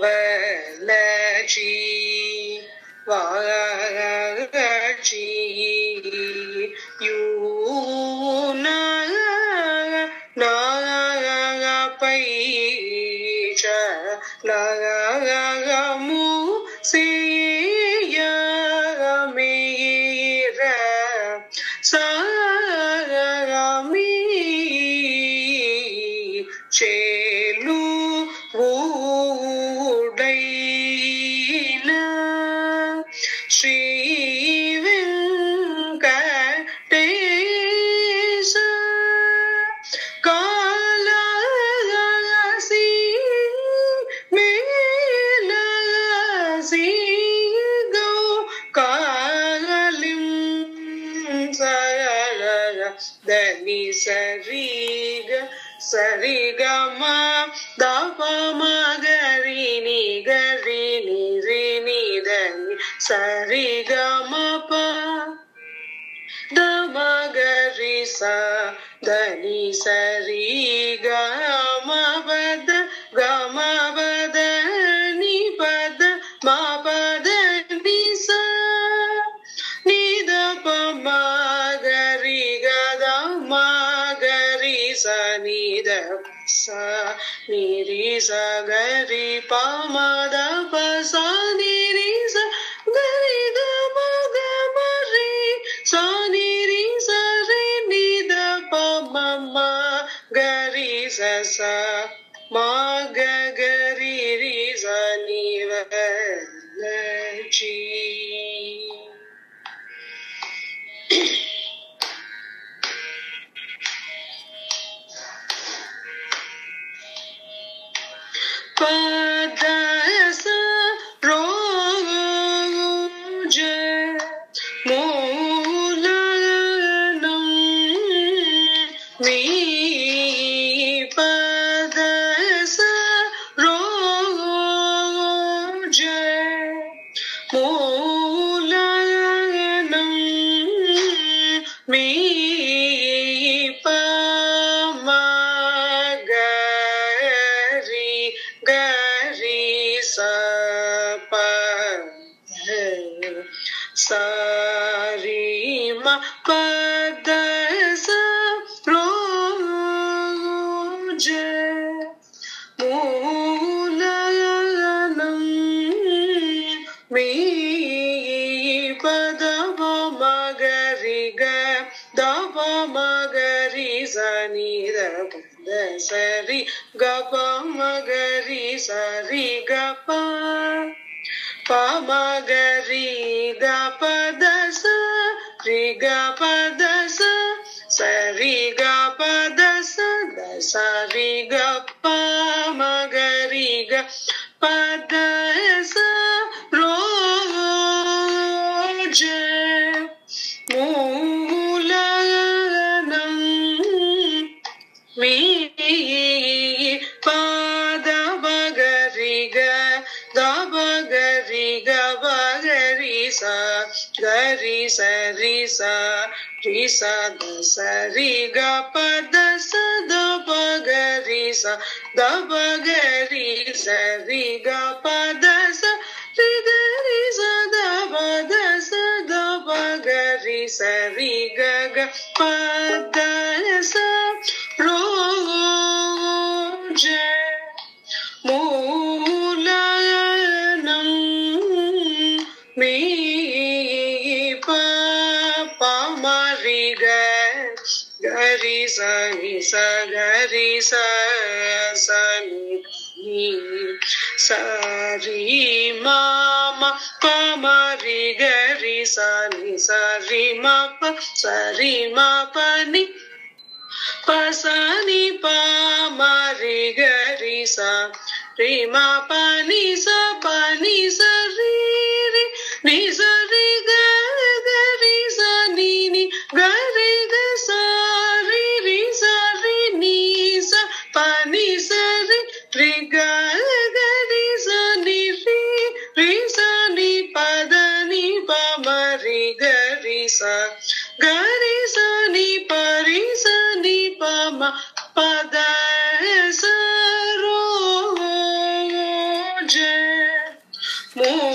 வளர்ச்சி வாழ்ச்சி யூன பைஷ லகமு சியமீர சமீ சேலு ஊடைன ஸ்ரீ வெங்கடேಶ காலசி மேலசி கௌ காலிம் தனி சரிக சரிகம தப மகரி நிகரி நிரி தனி சரிகம ப தமகரி ச தனி சரிகம பத கமபத நிபத மபத நிச நித பமகரி கத மகரி ச நித ச நிரி ச கரி பமத பச நிரி ச கரி கம கமரி ச நிரி ச ரி நித பம கரி ச ச ம கரி ரி ச நிவலட்சி பதச ரோஜ மூலனம் மீ பதச ரோஜ மூலனம் மீ பமகரி கரி ச ப சரி ம பத ச ரோஜ மூலனம் மீ பத மகரி க தப மகரி ச நித பத சரி க ப மகரி சரி க ப பமகரி க பத ச ரி க பத ச சரி க பத ச த சரி க ப மகரி க பத ச ரோஜ மூலனம் மீ பத மகரி க தப கரி க பகரி ச கரி சரி ச ரி ச த சரி க பத ச தப கரி ச தப கரி சரி க பத ச ரி கரி ச தப த ச தப கரி சரி க க பத ச ரோஜ மூலனம் மீ பமரி கரி ச நி ச கரி ச ச நி சரி மம பமரி கரி ச நி சரி ம ப சரி ம ப நி பசனி பமரி கரி ச ரி ம ப நி ச ப நி ச ரி ரி நி ச ரி க கரி ச நி நி கரி க ச ரி ரி ச ரி நி ச ப நி ச ரி ரி க கரி ச நி ரி ரி ச நி பத நி பமரி கரி ச gari sa ni pari sa ni pa ma pa da sa ro je மோ